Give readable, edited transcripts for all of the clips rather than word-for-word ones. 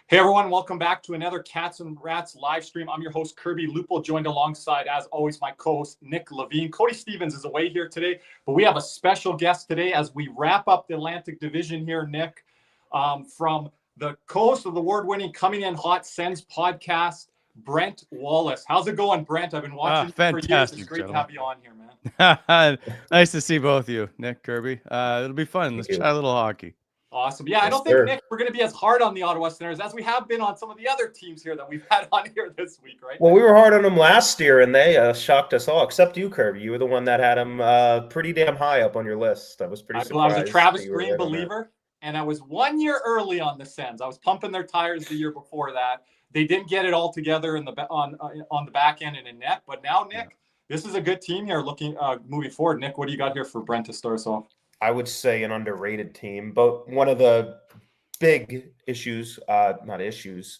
Hey everyone, welcome back to another Cats and Rats live stream. I'm your host, Kirby Lupo, joined alongside, as always, my co-host, Nick Levine. Cody Stevens is away here today, but we have a special guest today as we wrap up the Atlantic Division here, Nick, from the co-host of the award-winning Coming In Hot Sens podcast, Brent Wallace. How's it going, Brent? I've been watching you for years. It's great to have you on here, man. Nice to see both of you, Nick, Kirby. It'll be fun. Let's chat a little hockey. Awesome. Yeah, I don't think, Nick, we're going to be as hard on the Ottawa Senators as we have been on some of the other teams here that we've had on here this week, right? Well, we were hard on them last year, and they shocked us all, except you, Kirby. You were the one that had them pretty damn high up on your list. I was pretty surprised. I was a Travis Green believer, and I was 1 year early on the Sens. I was pumping their tires the year before that. They didn't get it all together on the back end and in net, but now, Nick, this is a good team here looking moving forward. Nick, what do you got here for Brent to start us off? I would say an underrated team, but one of the big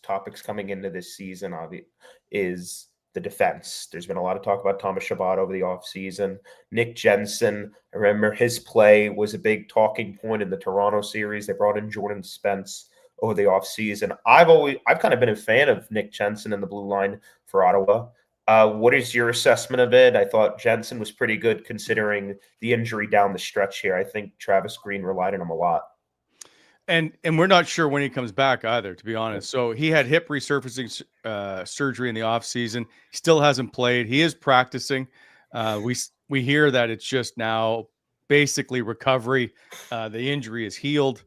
topics coming into this season is the defense. There's been a lot of talk about Thomas Chabot over the offseason. Nick Jensen, I remember his play was a big talking point in the Toronto series. They brought in Jordan Spence over the offseason. I've kind of been a fan of Nick Jensen in the blue line for Ottawa. What is your assessment of it? I thought Jensen was pretty good considering the injury down the stretch here. I think Travis Green relied on him a lot. And we're not sure when he comes back either, to be honest. So he had hip resurfacing surgery in the offseason. He still hasn't played. He is practicing. We hear that it's just now basically recovery. The injury is healed,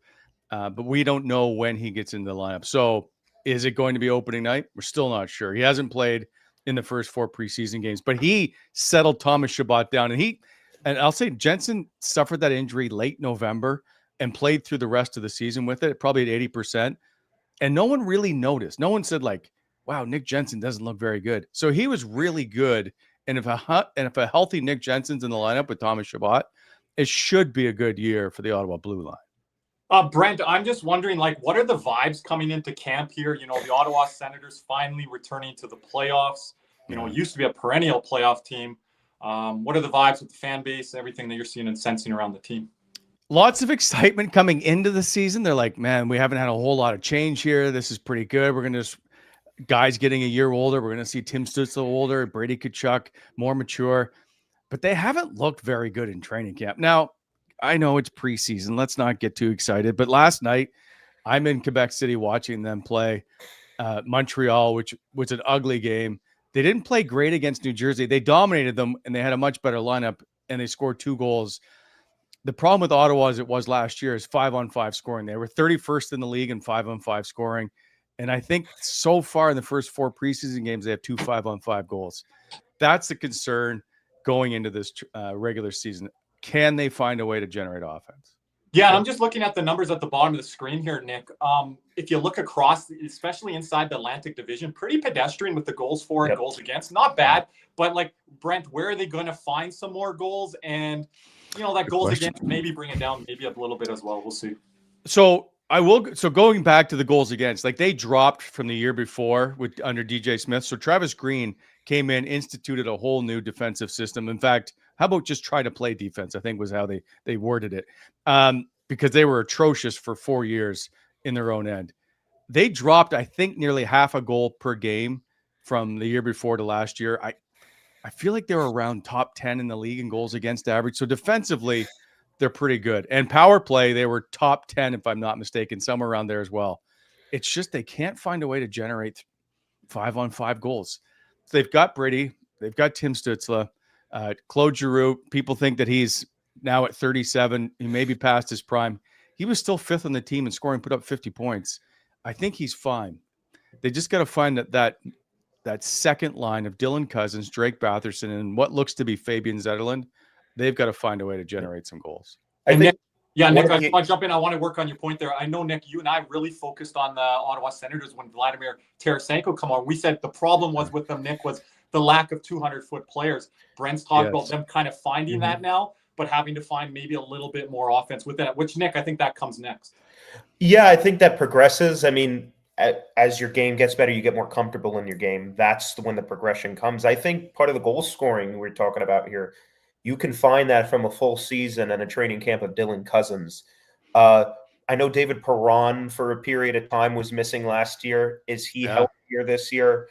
but we don't know when he gets in the lineup. So is it going to be opening night? We're still not sure. He hasn't played in the first 4 preseason games, but he settled Thomas Chabot down. And I'll say Jensen suffered that injury late November and played through the rest of the season with it, probably at 80%. And no one really noticed. No one said like, wow, Nick Jensen doesn't look very good. So he was really good. And if a healthy Nick Jensen's in the lineup with Thomas Chabot, it should be a good year for the Ottawa Blue Line. Brent, I'm just wondering, what are the vibes coming into camp here? You know, the Ottawa Senators finally returning to the playoffs. You know, it used to be a perennial playoff team. What are the vibes with the fan base, everything that you're seeing and sensing around the team? Lots of excitement coming into the season. They're like, man, we haven't had a whole lot of change here. This is pretty good. We're going to guys getting a year older. We're going to see Tim Stützle older, Brady Tkachuk more mature. But they haven't looked very good in training camp. Now, I know it's preseason. Let's not get too excited. But last night, I'm in Quebec City watching them play Montreal, which was an ugly game. They didn't play great against New Jersey. They dominated them, and they had a much better lineup, and they scored 2 goals. The problem with Ottawa, as it was last year, is 5-on-5 scoring. They were 31st in the league in 5-on-5 scoring. And I think so far in the first 4 preseason games, they have 2 5-on-5 goals. That's the concern going into this regular season. Can they find a way to generate offense? Yeah, I'm just looking at the numbers at the bottom of the screen here, Nick. If you look across, especially inside the Atlantic Division, pretty pedestrian with the goals for and goals against. Not bad, but Brent, where are they going to find some more goals? And, that goals against maybe bring it down maybe up a little bit as well. We'll see. So going back to the goals against, they dropped from the year before under DJ Smith. So Travis Green came in, instituted a whole new defensive system. In fact, how about just try to play defense? I think was how they worded it. Because they were atrocious for 4 years in their own end. They dropped, I think, nearly half a goal per game from the year before to last year. I feel like they were around top 10 in the league in goals against average. So defensively, they're pretty good. And power play, they were top 10, if I'm not mistaken, somewhere around there as well. It's just they can't find a way to generate 5-on-5 goals. So they've got Brady. They've got Tim Stützle. Claude Giroux, people think that he's now at 37. He may be past his prime. He was still 5th on the team in scoring, put up 50 points. I think he's fine. They just got to find that second line of Dylan Cousins, Drake Batherson, and what looks to be Fabian Zetterlund. They've got to find a way to generate some goals. Nick, I want to jump in. I want to work on your point there. I know, Nick, you and I really focused on the Ottawa Senators when Vladimir Tarasenko come on. We said the problem was with them, Nick, was the lack of 200-foot players. Brent's talked about them kind of finding that now, but having to find maybe a little bit more offense with that, which, Nick, I think that comes next. Yeah, I think that progresses. I mean, as your game gets better, you get more comfortable in your game. That's when the progression comes. I think part of the goal scoring we're talking about here, you can find that from a full season and a training camp of Dylan Cousins. I know David Perron for a period of time was missing last year. Is he Yeah. healthier this year?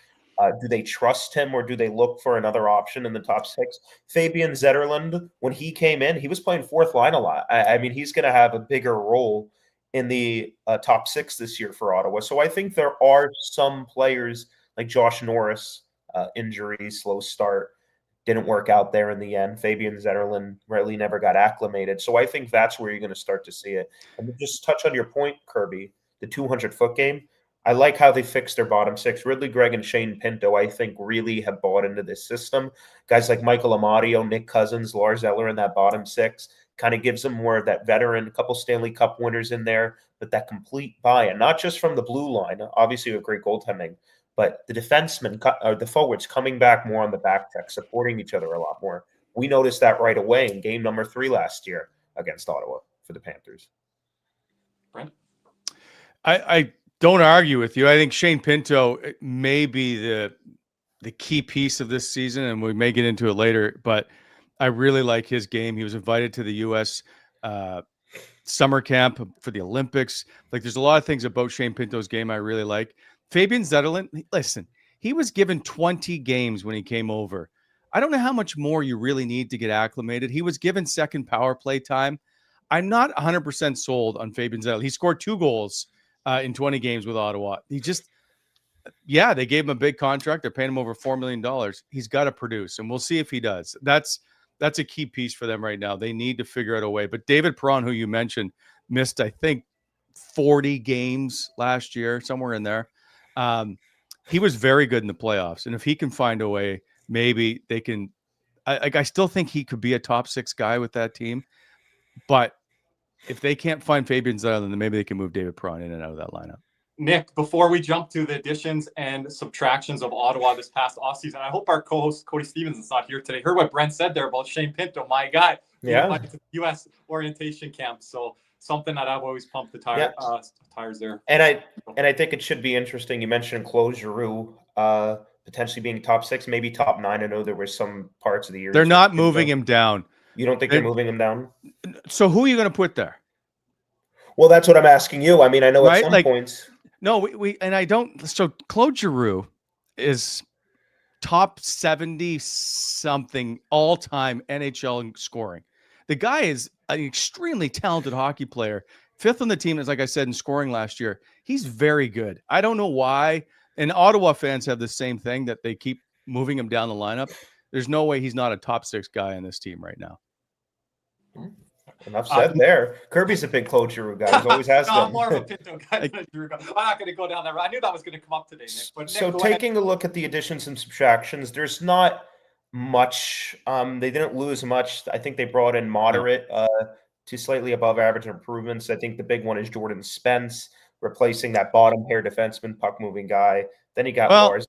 Do they trust him, or do they look for another option in the top six? Fabian Zetterlund, when he came in, he was playing fourth line a lot. I mean, he's going to have a bigger role in the top six this year for Ottawa. So I think there are some players like Josh Norris, injury, slow start, didn't work out there in the end. Fabian Zetterlund really never got acclimated. So I think that's where you're going to start to see it. And to just touch on your point, Kirby, the 200-foot game, I like how they fixed their bottom six. Ridley Gregg and Shane Pinto, I think, really have bought into this system. Guys like Michael Amadio, Nick Cousins, Lars Eller in that bottom six kind of gives them more of that veteran, a couple Stanley Cup winners in there, but that complete buy-in, not just from the blue line, obviously with great goaltending, but the defensemen, or the forwards coming back more on the back check, supporting each other a lot more. We noticed that right away in game number 3 last year against Ottawa for the Panthers. Brent? I don't argue with you. I think Shane Pinto may be the key piece of this season, and we may get into it later, but I really like his game. He was invited to the U.S. Summer camp for the Olympics. Like, there's a lot of things about Shane Pinto's game I really like. Fabian Zetterlund, listen, he was given 20 games when he came over. I don't know how much more you really need to get acclimated. He was given second power play time. I'm not 100% sold on Fabian Zetterlund. He scored 2 goals in 20 games with Ottawa. He just, they gave him a big contract. They're paying him over $4 million. He's got to produce, and we'll see if he does. That's a key piece for them right now. They need to figure out a way. But David Perron, who you mentioned, missed, I think, 40 games last year, somewhere in there. He was very good in the playoffs. And if he can find a way, maybe they can. I still think he could be a top 6 guy with that team. But if they can't find Fabian Zetterlund, then maybe they can move David Perron in and out of that lineup. Nick, before we jump to the additions and subtractions of Ottawa this past offseason, I hope our co-host Cody Stevens is not here today. Heard what Brent said there about Shane Pinto, my guy. Yeah. Went to the U.S. orientation camp. So something that I've always pumped the tires there. And I think it should be interesting. You mentioned Claude Giroux potentially being top 6, maybe top 9. I know there were some parts of the year. They're not moving him down. You don't think they're moving him down? So who are you going to put there? Well, that's what I'm asking you. I mean, I know at some points. No, we and I don't. So Claude Giroux is top 70 something all time NHL in scoring. The guy is an extremely talented hockey player. 5th on the team, as like I said, in scoring last year. He's very good. I don't know why. And Ottawa fans have the same thing, that they keep moving him down the lineup. There's no way he's not a top 6 guy on this team right now. Enough said there. Kirby's a big Claude Giroux guy. He always has been. I'm more of a Pinto guy than a Giroux guy. I'm not going to go down that road. I knew that was going to come up today, Nick. But Nick, so taking a look at the additions and subtractions, there's not much. They didn't lose much. I think they brought in moderate to slightly above average improvements. I think the big one is Jordan Spence, replacing that bottom pair defenseman, puck moving guy. Then you got Lars.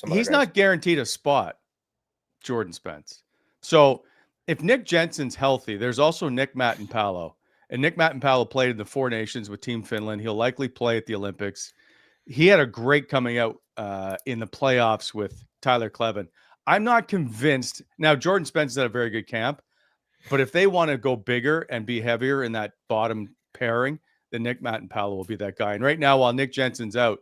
He's not guaranteed a spot, Jordan Spence. So if Nick Jensen's healthy, there's also Nick Matenpalo. And Nick Matenpalo played in the 4 Nations with Team Finland. He'll likely play at the Olympics. He had a great coming out in the playoffs with Tyler Kleven. I'm not convinced. Now, Jordan Spence had a very good camp, but if they want to go bigger and be heavier in that bottom pairing, then Nick Matenpalo will be that guy. And right now, while Nick Jensen's out,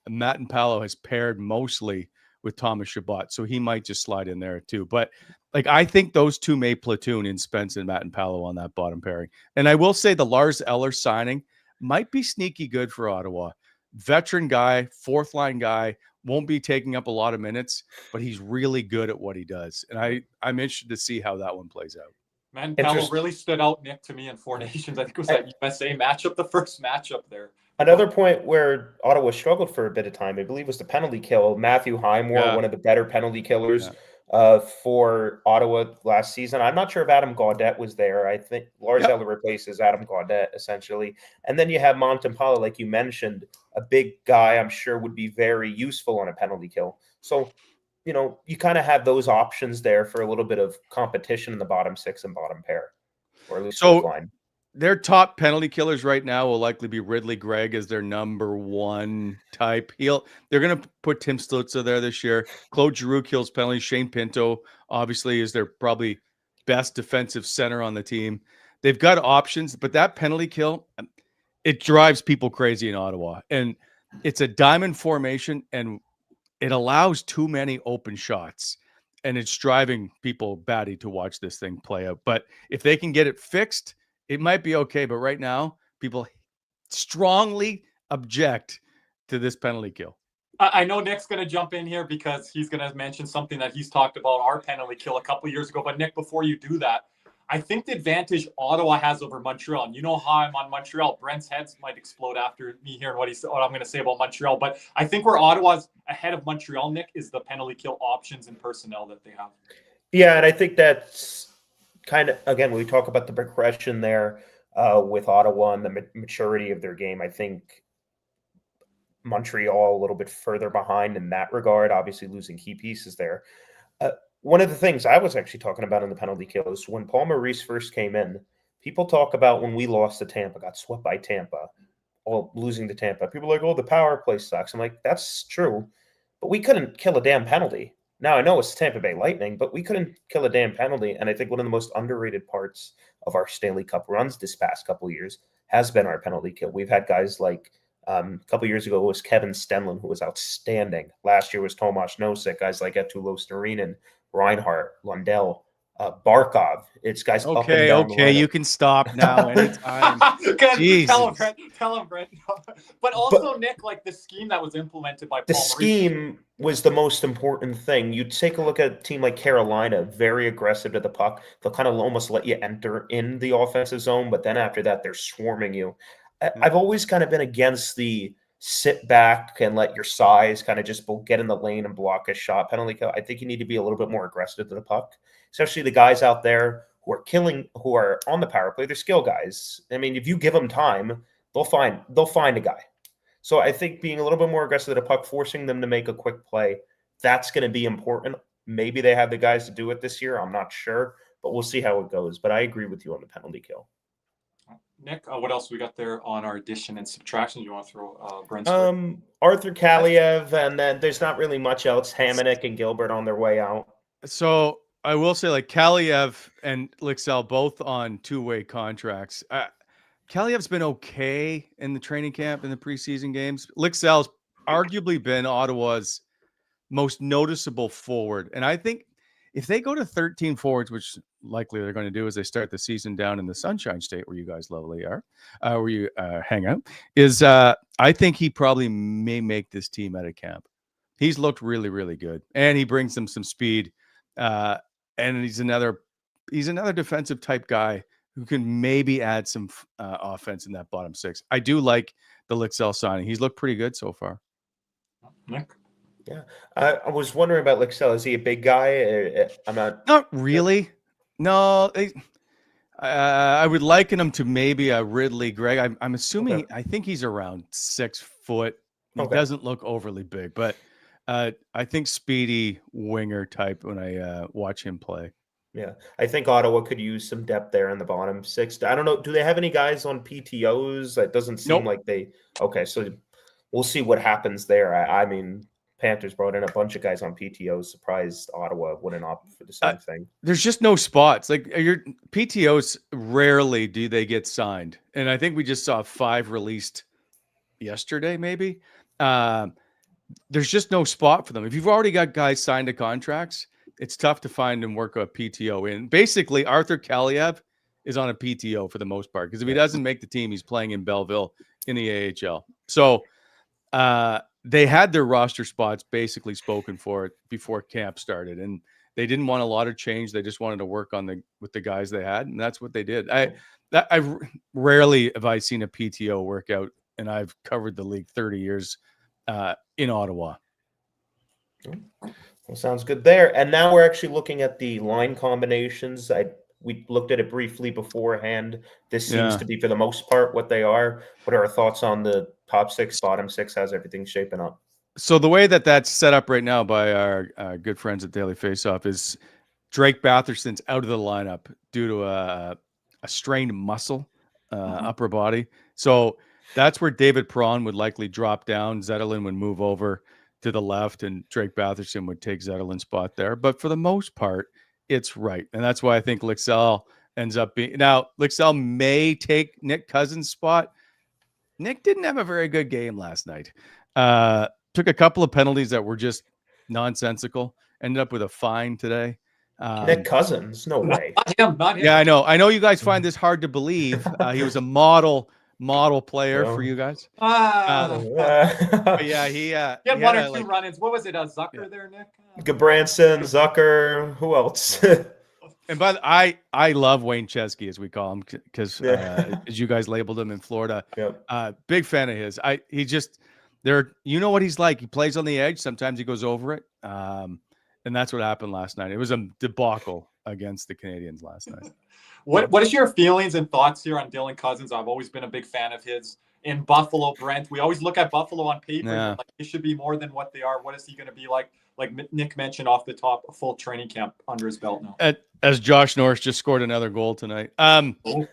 Matenpalo has paired mostly with Thomas Chabot, so he might just slide in there too. But I think those two may platoon in Spence and Matenpalo on that bottom pairing. And I will say the Lars Eller signing might be sneaky good for Ottawa. Veteran guy, 4th line guy, won't be taking up a lot of minutes, but he's really good at what he does. And I'm interested to see how that one plays out. Matenpalo really stood out, Nick, to me in 4 Nations. I think it was that USA matchup, the first matchup there. Another point where Ottawa struggled for a bit of time, I believe, was the penalty kill. Matthew Highmore, one of the better penalty killers for Ottawa last season. I'm not sure if Adam Gaudette was there. I think Lars Eller replaces Adam Gaudette, essentially. And then you have Matenpalo, like you mentioned, a big guy I'm sure would be very useful on a penalty kill. So, you kind of have those options there for a little bit of competition in the bottom 6 and bottom pair, or at least line. Their top penalty killers right now will likely be Ridley Gregg as their number 1 type. They're going to put Tim Stützle there this year. Claude Giroux kills penalties. Shane Pinto, obviously, is their probably best defensive center on the team. They've got options, but that penalty kill, it drives people crazy in Ottawa. And it's a diamond formation, and it allows too many open shots. And it's driving people batty to watch this thing play out. But if they can get it fixed, it might be okay. But right now, people strongly object to this penalty kill. I know Nick's going to jump in here because he's going to mention something that he's talked about our penalty kill a couple of years ago. But Nick, before you do that, I think the advantage Ottawa has over Montreal, and you know how I'm on Montreal, Brent's heads might explode after me hearing what I'm going to say about Montreal. But I think where Ottawa's ahead of Montreal, Nick, is the penalty kill options and personnel that they have. Yeah, and I think that's kind of, again, we talk about the progression there with Ottawa and the maturity of their game. I think Montreal a little bit further behind in that regard, obviously losing key pieces there. One of the things I was actually talking about in the penalty kill is when Paul Maurice first came in, people talk about when we lost to Tampa, got swept by Tampa, or losing to Tampa. People are like, oh, the power play sucks. I'm like, that's true, but we couldn't kill a damn penalty. Now, I know it's Tampa Bay Lightning, but we couldn't kill a damn penalty. And I think one of the most underrated parts of our Stanley Cup runs this past couple of years has been our penalty kill. We've had guys like a couple of years ago, it was Kevin Stenlund, who was outstanding. Last year was Tomas Nosek, guys like Etulo Starinen, Reinhart, Lundell, Barkov. It's guys up and down the Okay, you can stop now anytime. Tell him, Brent. But also, Nick, like the scheme that was implemented by Paul Maurice. Scheme was the most important thing. You take a look at a team like Carolina, very aggressive to the puck. They'll kind of almost let you enter in the offensive zone, but then after that, they're swarming you. I've always kind of been against the sit back and let your size kind of just get in the lane and block a shot penalty kill. I think you need to be a little bit more aggressive to the puck, especially the guys out there who are on the power play. They're skill guys. I mean, if you give them time, they'll find a guy. So I think being a little bit more aggressive to the puck, forcing them to make a quick play, that's going to be important. Maybe they have the guys to do it this year. I'm not sure, but we'll see how it goes. But I agree with you on the penalty kill. Nick, what else we got there on our addition and subtraction? You want to throw Brent's Arthur Kaliev, and then there's not really much else. Hamonic and Gilbert on their way out. So I will say, like, Kaliev and Lixell both on two-way contracts. Kaliev's been okay in the training camp in the preseason games. Lixell's arguably been Ottawa's most noticeable forward. And I think if they go to 13 forwards, which likely they're going to do as they start the season down in the Sunshine State where you guys lovely are, where you hang out, I think he probably may make this team out of camp. He's looked really, really good. And he brings them some speed. And he's another defensive type guy who can maybe add some offense in that bottom six. I do like the Lixell signing. He's looked pretty good so far. Nick? Yeah. I was wondering about Lixell. Is he a big guy? Not really. No. I would liken him to maybe a Ridley Gregg. I'm assuming, I think he's around 6 foot. He doesn't look overly big, but I think speedy winger type when I watch him play. Yeah, I think Ottawa could use some depth there in the bottom six. I don't know. Do they have any guys on PTOs? It doesn't seem like they. Okay, so we'll see what happens there. I mean, Panthers brought in a bunch of guys on PTOs. Surprised Ottawa wouldn't opt for the same thing. There's just no spots. Like your PTOs, rarely do they get signed, and I think we just saw 5 released yesterday, maybe. There's just no spot for them. If you've already got guys signed to contracts, it's tough to find and work a PTO in. Basically, Arthur Kaliev is on a PTO for the most part, because if he doesn't make the team, he's playing in Belleville in the AHL. So they had their roster spots basically spoken for it before camp started, and they didn't want a lot of change. They just wanted to work with the guys they had, and that's what they did. I rarely have I seen a PTO work out, and I've covered the league 30 years in Ottawa. Well, sounds good there. And now we're actually looking at the line combinations. We looked at it briefly beforehand. This seems to be, for the most part, what they are. What are our thoughts on the top 6, bottom 6? How's everything shaping up? So the way that's set up right now by our good friends at Daily Faceoff is Drake Batherson's out of the lineup due to a strained muscle, upper body. So that's where David Perron would likely drop down. Zetterlund would move over to the left, and Drake Batherson would take Zetterlund's spot there. But for the most part, it's right. And that's why I think Lixell ends up being... Now, Lixell may take Nick Cousins' spot. Nick didn't have a very good game last night. Took a couple of penalties that were just nonsensical. Ended up with a fine today. Nick Cousins, no way. Not him. Yeah, I know. I know you guys find this hard to believe. He was a model player for you guys. But yeah, he had one or two run-ins. What was it? Zucker there, Nick? Gabranson, Zucker, who else? And by the I love Wayne Chesky, as we call him, because as you guys labeled him in Florida. Yep. Big fan of his. He just there. You know what he's like. He plays on the edge. Sometimes he goes over it. And that's what happened last night. It was a debacle against the Canadians last night. What is your feelings and thoughts here on Dylan Cousins? I've always been a big fan of his. In Buffalo, Brent, we always look at Buffalo on paper. Yeah. Like they should be more than what they are. What is he going to be like? Like Nick mentioned off the top, a full training camp under his belt now. As Josh Norris just scored another goal tonight. Well,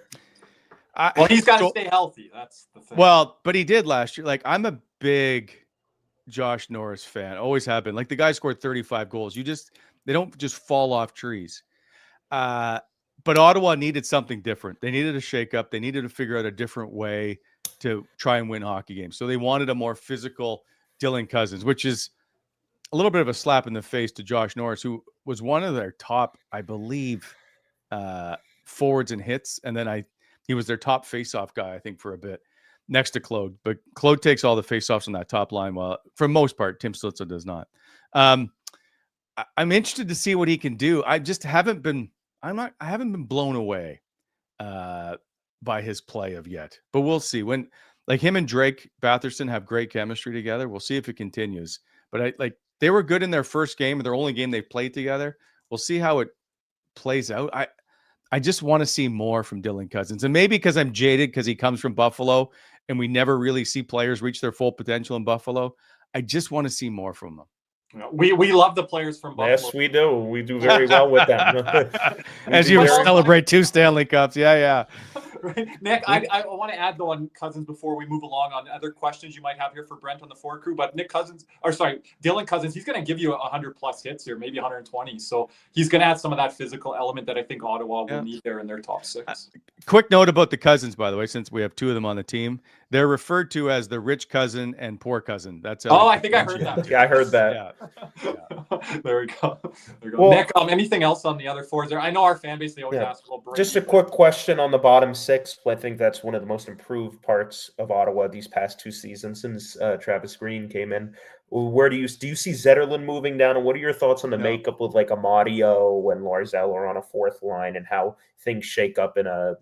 he's got to stay healthy. That's the thing. Well, but he did last year. Like, I'm a big Josh Norris fan. Always have been. Like, the guy scored 35 goals. They don't just fall off trees. But Ottawa needed something different. They needed a shakeup. They needed to figure out a different way to try and win hockey games. So they wanted a more physical Dylan Cousins, which is a little bit of a slap in the face to Josh Norris, who was one of their top, I believe, forwards and hits. And then he was their top faceoff guy, I think, for a bit, next to Claude. But Claude takes all the faceoffs on that top line, while for the most part, Tim Stützle does not. I'm interested to see what he can do. I just haven't been blown away by his play of yet, but we'll see. When like him and Drake Batherson have great chemistry together, we'll see if it continues. But they were good in their first game, their only game they've played together. We'll see how it plays out. I just want to see more from Dylan Cousins, and maybe because I'm jaded because he comes from Buffalo and we never really see players reach their full potential in Buffalo. I just want to see more from them. We love the players from Buffalo. Yes, we do. We do very well with them. As you celebrate 2 Stanley Cups. Yeah. Right. Nick, I want to add though on Cousins before we move along on other questions you might have here for Brent on the forward crew. But Dylan Cousins, he's going to give you 100 plus hits here, maybe 120. So he's going to add some of that physical element that I think Ottawa will need there in their top 6. Quick note about the Cousins, by the way, since we have 2 of them on the team, they're referred to as the rich cousin and poor cousin. That's I think I heard that. Yeah, I heard that. Yeah. There we go. Well, Nick, anything else on the other forwards there? I know our fan base, they always ask. Just a quick question on the bottom 6. I think that's one of the most improved parts of Ottawa these past 2 seasons since Travis Green came in. Where do you see Zetterlund moving down, and what are your thoughts on the makeup with like Amadio and Lars Eller on a 4th line, and how things shake up in a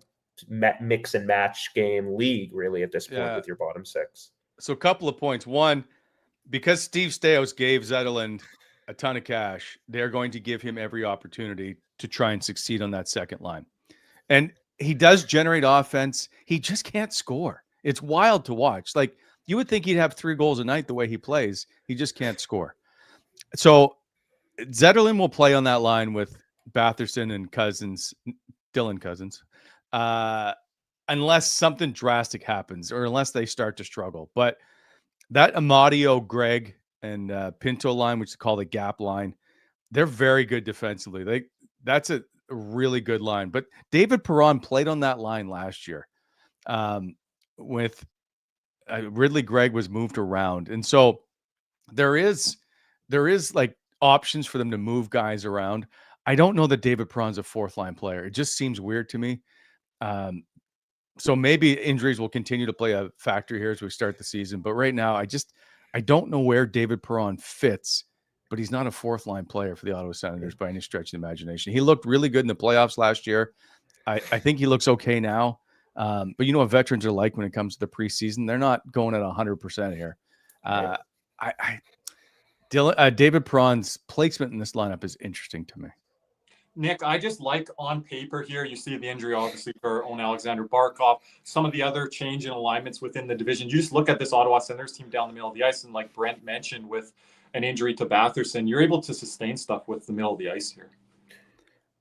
mix and match game league really at this point with your bottom 6? So a couple of points. One, because Steve Stais gave Zetterlund a ton of cash, they're going to give him every opportunity to try and succeed on that second line. And he does generate offense. He just can't score. It's wild to watch. Like, you would think he'd have 3 goals a night the way he plays. He just can't score. So Zetterlund will play on that line with Batherson and Dylan Cousins, unless something drastic happens or unless they start to struggle. But that Amadio, Greg, and Pinto line, which is called the gap line, they're very good defensively. That's a really good line. But David Perron played on that line last year with Ridley Gregg was moved around. And so there is like options for them to move guys around. I don't know that David Perron's a 4th line player. It just seems weird to me. So maybe injuries will continue to play a factor here as we start the season. But right now, I don't know where David Perron fits, but he's not a 4th line player for the Ottawa Senators by any stretch of the imagination. He looked really good in the playoffs last year. I think he looks okay now. But you know what veterans are like when it comes to the preseason? They're not going at 100% here. David Perron's placement in this lineup is interesting to me. Nick, I just like on paper here, you see the injury, obviously, for our own Aleksander Barkov, some of the other change in alignments within the division. You just look at this Ottawa Senators team down the middle of the ice, and like Brent mentioned, with an injury to Batherson, you're able to sustain stuff with the middle of the ice here.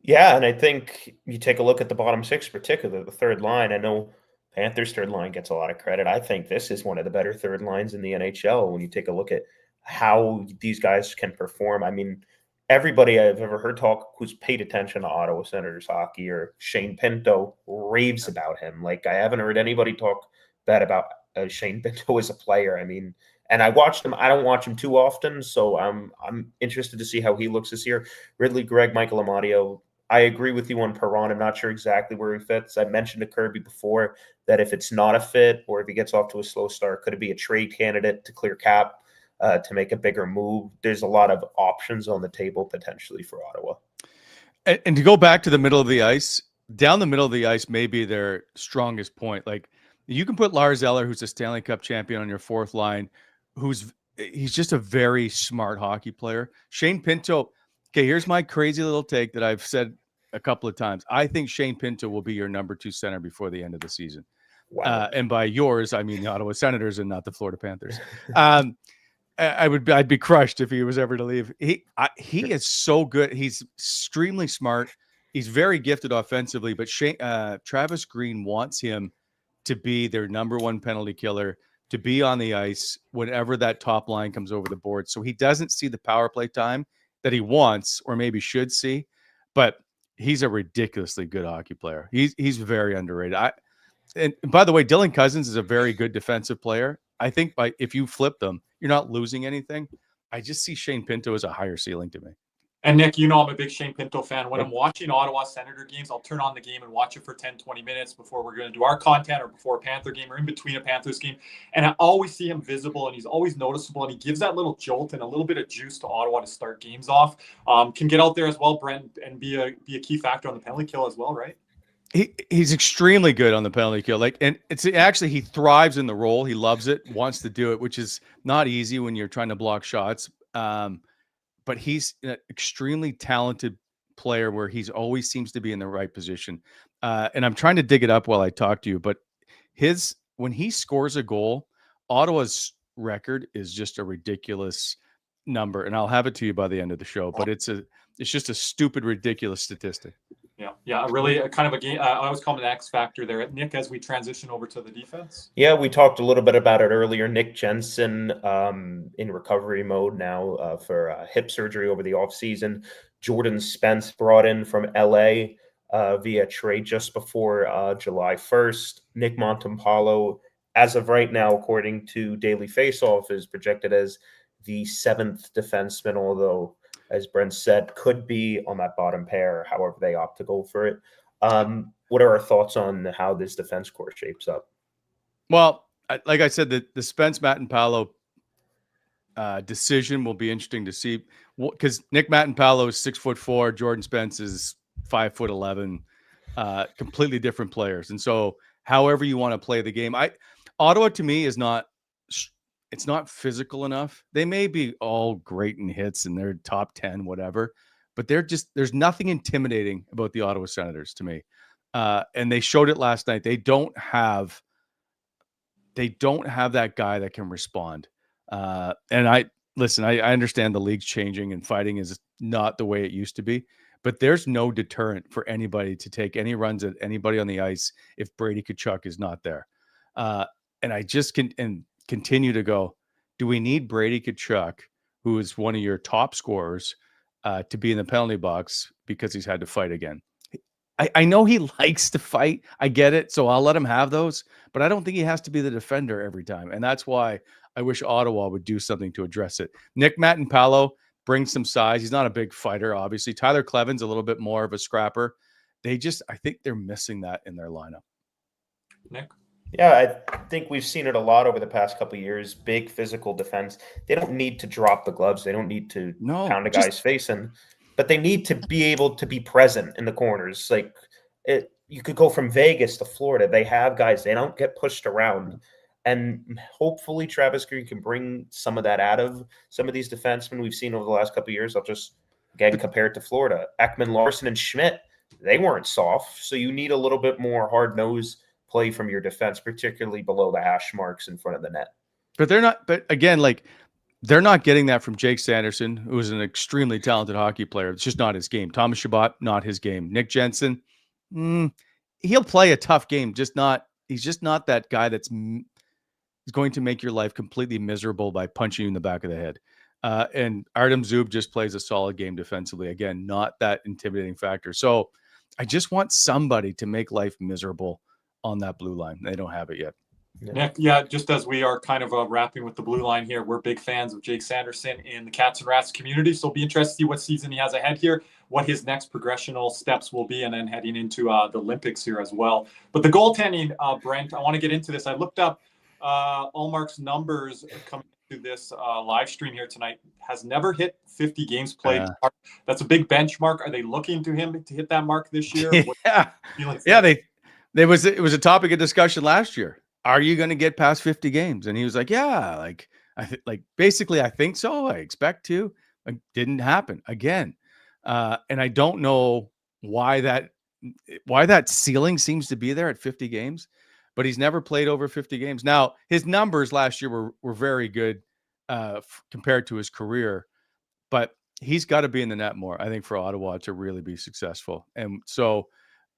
Yeah, and I think you take a look at the bottom 6, particularly the 3rd line. I know Panthers' 3rd line gets a lot of credit. I think this is one of the better 3rd lines in the NHL when you take a look at how these guys can perform. I mean, everybody I've ever heard talk who's paid attention to Ottawa Senators hockey or Shane Pinto raves about him. Like, I haven't heard anybody talk bad about Shane Pinto as a player. I mean, and I watched him. I don't watch him too often, so I'm interested to see how he looks this year. Ridley Gregg, Michael Amadio. I agree with you on Perron. I'm not sure exactly where he fits. I mentioned to Kirby before that if it's not a fit or if he gets off to a slow start, could it be a trade candidate to clear cap to make a bigger move? There's a lot of options on the table potentially for Ottawa. And to go back to the middle of the ice, down the middle of the ice may be their strongest point. Like you can put Lars Eller, who's a Stanley Cup champion, on your fourth line, he's just a very smart hockey player. Shane Pinto. Okay, here's my crazy little take that I've said a couple of times. I think Shane Pinto will be your number 2 center before the end of the season. Wow. And by yours, I mean the Ottawa Senators and not the Florida Panthers. I'd be crushed if he was ever to leave. He is so good. He's extremely smart. He's very gifted offensively, but Travis Green wants him to be their number 1 penalty killer, to be on the ice whenever that top line comes over the board. So he doesn't see the power play time that he wants or maybe should see, but he's a ridiculously good hockey player. He's very underrated. And by the way, Dylan Cousins is a very good defensive player. I think if you flip them, you're not losing anything. I just see Shane Pinto as a higher ceiling to me. And Nick, you know I'm a big Shane Pinto fan. When I'm watching Ottawa Senator games, I'll turn on the game and watch it for 10, 20 minutes before we're going to do our content or before a Panther game or in between a Panthers game. And I always see him visible and he's always noticeable and he gives that little jolt and a little bit of juice to Ottawa to start games off. Can get out there as well, Brent, and be a key factor on the penalty kill as well, right? He's extremely good on the penalty kill. And it's actually, he thrives in the role. He loves it, wants to do it, which is not easy when you're trying to block shots. But he's an extremely talented player where he's always seems to be in the right position. And I'm trying to dig it up while I talk to you, but when he scores a goal, Ottawa's record is just a ridiculous number. And I'll have it to you by the end of the show, but it's just a stupid, ridiculous statistic. Yeah, really kind of a game. I always call it an X factor there. Nick, as we transition over to the defense. Yeah, we talked a little bit about it earlier. Nick Jensen in recovery mode now for hip surgery over the offseason. Jordan Spence brought in from LA via trade just before July 1st. Nick Montempoolo, as of right now, according to Daily Faceoff, is projected as the 7th defenseman, although, as Brent said, could be on that bottom pair, however they opt to go for it. What are our thoughts on how this defense core shapes up? Well, like I said, the Spence Mattenpalo decision will be interesting to see, because Nick Mattenpalo is 6'4", Jordan Spence is 5'11", completely different players. And so however you want to play the game, Ottawa to me is not, it's not physical enough. They may be all great in hits and they're top 10, whatever, but there's nothing intimidating about the Ottawa Senators to me. And they showed it last night. They don't have that guy that can respond. And I understand the league's changing and fighting is not the way it used to be, but there's no deterrent for anybody to take any runs at anybody on the ice if Brady Tkachuk is not there. And I just continue to go, do we need Brady Tkachuk, who is one of your top scorers, to be in the penalty box because he's had to fight again? I know he likes to fight. I get it. So I'll let him have those, but I don't think he has to be the defender every time. And that's why I wish Ottawa would do something to address it. Nick Mattenpalo brings some size. He's not a big fighter, obviously. Tyler Kleven's a little bit more of a scrapper. I think they're missing that in their lineup. Nick? Yeah, I think we've seen it a lot over the past couple of years. Big physical defense. They don't need to drop the gloves. They don't need to pound a guy's face in, but they need to be able to be present in the corners. Like you could go from Vegas to Florida. They have guys. They don't get pushed around. And hopefully Travis Green can bring some of that out of some of these defensemen we've seen over the last couple of years. I'll just, again, compare it to Florida. Ekman, Larson, and Schmidt, they weren't soft. So you need a little bit more hard-nosed play from your defense, particularly below the hash marks in front of the net. But they're not getting that from Jake Sanderson, who is an extremely talented hockey player. It's just not his game. Thomas Chabot, not his game. Nick Jensen, he'll play a tough game. He's just not that guy that's going to make your life completely miserable by punching you in the back of the head. And Artem Zub just plays a solid game defensively. Again, not that intimidating factor. So I just want somebody to make life miserable on that blue line. They don't have it yet. Nick, yeah, just as we are kind of wrapping with the blue line here, we're big fans of Jake Sanderson in the Cats and Rats community. So be interested to see what season he has ahead here, what his next progressional steps will be, and then heading into the Olympics here as well. But the goaltending, Brent, I want to get into this. I looked up Allmark's numbers coming to this live stream here tonight. Has never hit 50 games played. That's a big benchmark. Are they looking to him to hit that mark this year? It was a topic of discussion last year. Are you going to get past 50 games? And he was like, yeah, basically, I think so. I expect to. It didn't happen again. And I don't know why that ceiling seems to be there at 50 games, but he's never played over 50 games. Now, his numbers last year were very good compared to his career, but he's got to be in the net more, I think, for Ottawa to really be successful. And so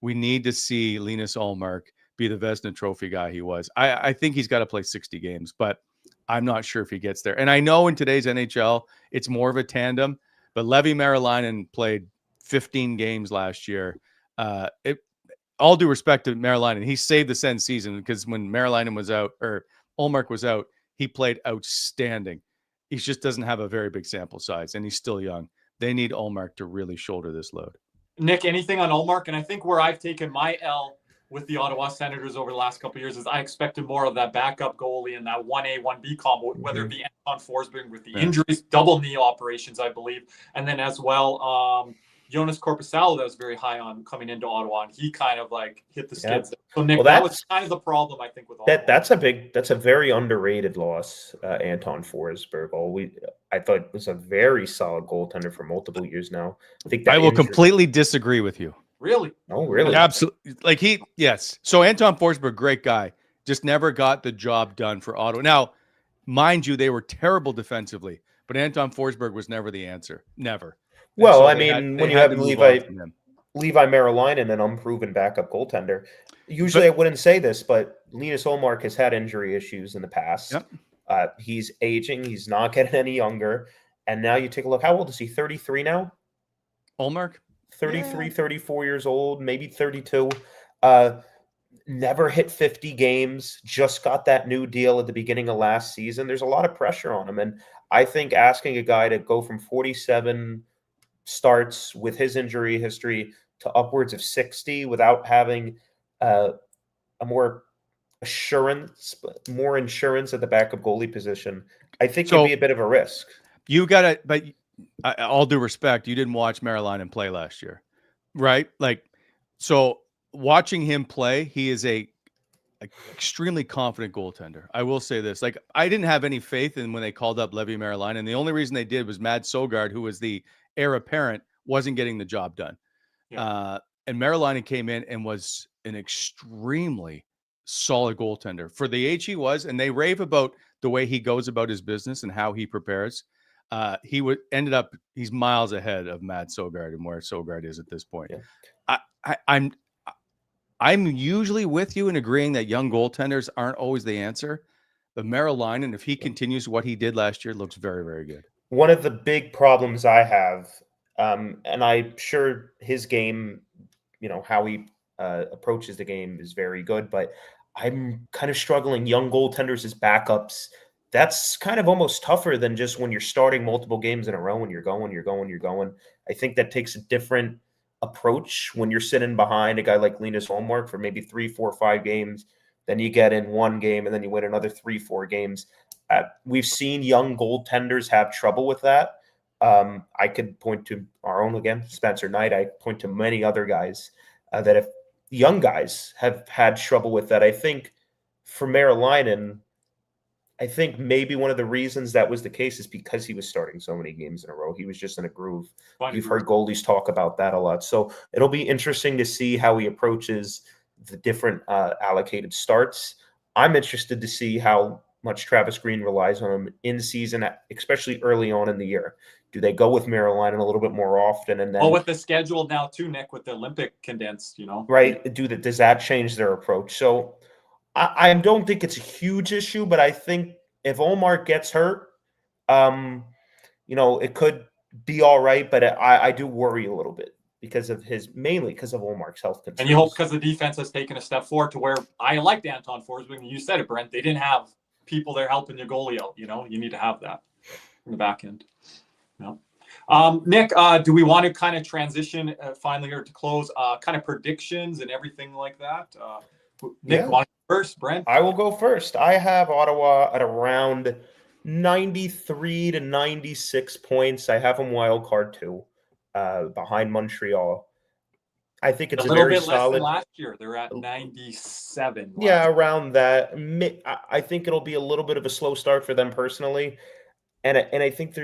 we need to see Linus Ullmark be the Vezina Trophy guy he was. I think he's got to play 60 games, but I'm not sure if he gets there. And I know in today's NHL, it's more of a tandem, but Levi Meriläinen played 15 games last year. All due respect to Meriläinen, he saved the Sens season because when Meriläinen was out or Ullmark was out, he played outstanding. He just doesn't have a very big sample size, and he's still young. They need Ullmark to really shoulder this load. Nick, anything on Ullmark? And I think where I've taken my L with the Ottawa Senators over the last couple of years is I expected more of that backup goalie and that 1A, 1B combo, whether it be Anton Forsberg with the injuries, double knee operations, I believe. And then as well, Jonas Korpisalo that was very high on coming into Ottawa, and he kind of hit the skids. So Nick, that was kind of the problem, I think, with Ottawa. That's a very underrated loss, Anton Forsberg. I thought it was a very solid goaltender for multiple years now. I will completely disagree with you. Really? Oh, really? Absolutely. Yes. So Anton Forsberg, great guy, just never got the job done for Ottawa. Now, mind you, they were terrible defensively, but Anton Forsberg was never the answer. Never. Well, so when you have Levi Meriläinen, an unproven backup goaltender, usually I wouldn't say this, but Linus Ullmark has had injury issues in the past. Yep. He's aging. He's not getting any younger. And now you take a look. How old is he? 33 now? Ullmark? 33, 34 years old, maybe 32. Never hit 50 games, just got that new deal at the beginning of last season. There's a lot of pressure on him. And I think asking a guy to go from 47 starts with his injury history to upwards of 60 without having more insurance at the backup goalie position, I think would be a bit of a risk. You got to, but all due respect, you didn't watch Meriläinen play last year, right? So watching him play, he is a extremely confident goaltender. I will say this, I didn't have any faith in when they called up Levi Meriläinen, and the only reason they did was Mads Søgaard, who was the heir apparent, wasn't getting the job done. Yeah. And Meriläinen came in and was an extremely solid goaltender for the age he was, and they rave about the way he goes about his business and how he prepares. He's miles ahead of Mads Søgaard and where Søgaard is at this point. Yeah. I'm usually with you in agreeing that young goaltenders aren't always the answer, but Meriläinen, if he continues what he did last year, looks very, very good. One of the big problems I have, and I'm sure his game, how he approaches the game is very good, but I'm kind of struggling young goaltenders as backups. That's kind of almost tougher than just when you're starting multiple games in a row and you're going. I think that takes a different approach when you're sitting behind a guy like Linus Ullmark for maybe 3, 4, 5 games. Then you get in one game and then you win another 3, 4 games. We've seen young goaltenders have trouble with that. I could point to our own again, Spencer Knight. I point to many other guys that have young guys have had trouble with that. I think for Meriläinen, I think maybe one of the reasons that was the case is because he was starting so many games in a row. He was just in a groove. You've heard goalies talk about that a lot. So it'll be interesting to see how he approaches the different allocated starts. I'm interested to see how much Travis Green relies on him in season, especially early on in the year. Do they go with Meriläinen a little bit more often? And then, with the schedule now too, Nick, with the Olympic condensed, right? Does that change their approach? So I don't think it's a huge issue, but I think if Ullmark gets hurt, it could be all right. But I do worry a little bit mainly because of Olmark's health concerns. And you hope because the defense has taken a step forward to where I liked Anton Forsberg. You said it, Brent. They didn't have people there helping your goalie out. You need to have that in the back end. No. Nick, do we want to kind of transition finally here to close, kind of predictions and everything like that? Nick, want to go first, Brent? I will go first. I have Ottawa at around 93 to 96 points. I have them wild card 2, behind Montreal. I think it's a little very bit less solid. Than last year. They're at 97. Yeah, around that. I think it'll be a little bit of a slow start for them personally, and I think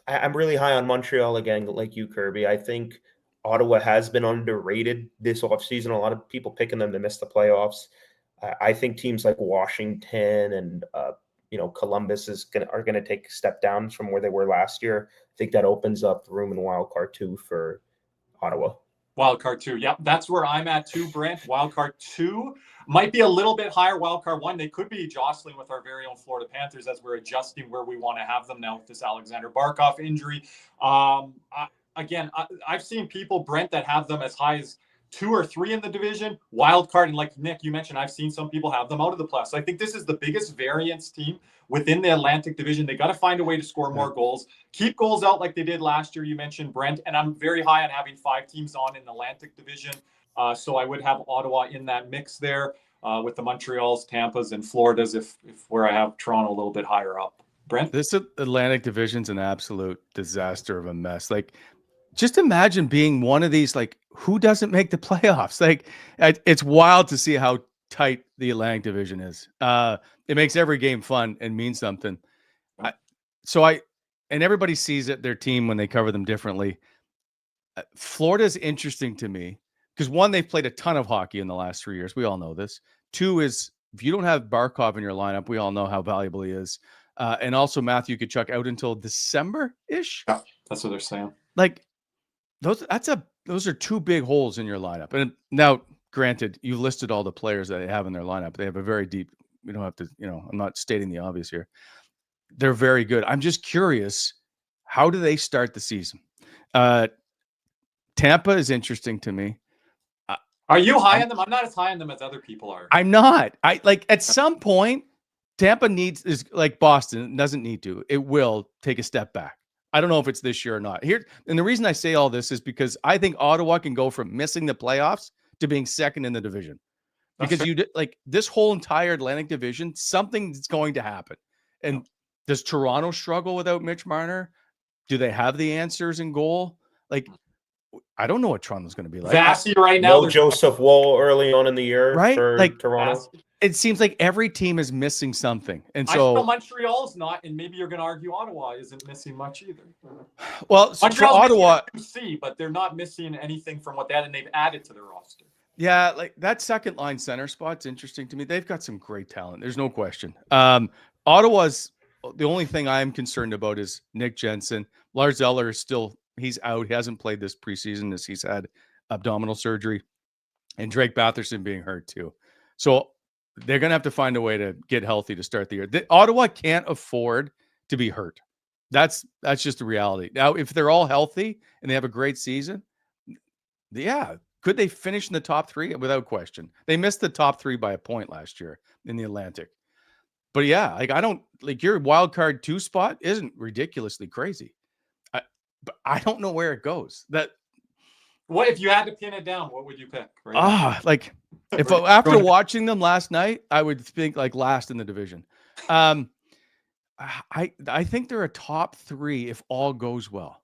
I'm really high on Montreal again, like you, Kirby. I think Ottawa has been underrated this offseason. A lot of people picking them to miss the playoffs. I think teams like Washington and Columbus are gonna take a step down from where they were last year. I think that opens up room in wild card 2 for Ottawa. Wild card 2. Yep, that's where I'm at too, Brent. Wild card 2 might be a little bit higher. Wild card 1, they could be jostling with our very own Florida Panthers as we're adjusting where we want to have them now with this Aleksander Barkov injury. I've seen people, Brent, that have them as high as 2 or 3 in the division. Wild card, and like Nick, you mentioned, I've seen some people have them out of the playoffs. So I think this is the biggest variance team within the Atlantic Division. They got to find a way to score more goals, keep goals out like they did last year. You mentioned Brent, and I'm very high on having 5 teams on in the Atlantic Division. So I would have Ottawa in that mix there with the Montreals, Tampas, and Floridas. If where I have Toronto a little bit higher up. Brent, this Atlantic Division's an absolute disaster of a mess. Like, just imagine being one of these. Like, who doesn't make the playoffs? Like, it's wild to see how tight the Atlantic Division is. It makes every game fun and means something. And everybody sees it, their team, when they cover them differently. Florida's interesting to me because 1, they've played a ton of hockey in the last 3 years. We all know this. 2 is if you don't have Barkov in your lineup, we all know how valuable he is. And also Matthew Tkachuk out until December-ish. Yeah, that's what they're saying. Like, those are 2 big holes in your lineup. And now, granted, you listed all the players that they have in their lineup. They have a very deep. We don't have to. I'm not stating the obvious here. They're very good. I'm just curious, how do they start the season? Tampa is interesting to me. Are you high on them? I'm not as high on them as other people are. I'm not. At some point, Tampa is like Boston doesn't need to. It will take a step back. I don't know if it's this year or not. And the reason I say all this is because I think Ottawa can go from missing the playoffs to being second in the division. Because this whole entire Atlantic Division, something's going to happen. And does Toronto struggle without Mitch Marner? Do they have the answers in goal? Like, I don't know what Toronto's going to be like. Vasi right now. No Joseph Woll early on in the year, right? For like Toronto. It seems like every team is missing something, and I so know Montreal's not, and maybe you're going to argue Ottawa isn't missing much either. Well, so for Ottawa, see, but they're not missing anything from what they had, and they've added to their roster. Yeah, like that second line center spot's interesting to me. They've got some great talent. There's no question. Ottawa's the only thing I'm concerned about is Nick Jensen. Lars Eller is he's out. He hasn't played this preseason as he's had abdominal surgery, and Drake Batherson being hurt too. So they're going to have to find a way to get healthy to start the year. Ottawa can't afford to be hurt. That's just the reality. Now, if they're all healthy and they have a great season, yeah, could they finish in the top 3? Without question. They missed the top 3 by a point last year in the Atlantic. But yeah, your wild card 2 spot isn't ridiculously crazy. But I don't know where it goes. What if you had to pin it down? What would you pick? Right if after watching them last night, I would think last in the division. I think they're a top 3 if all goes well.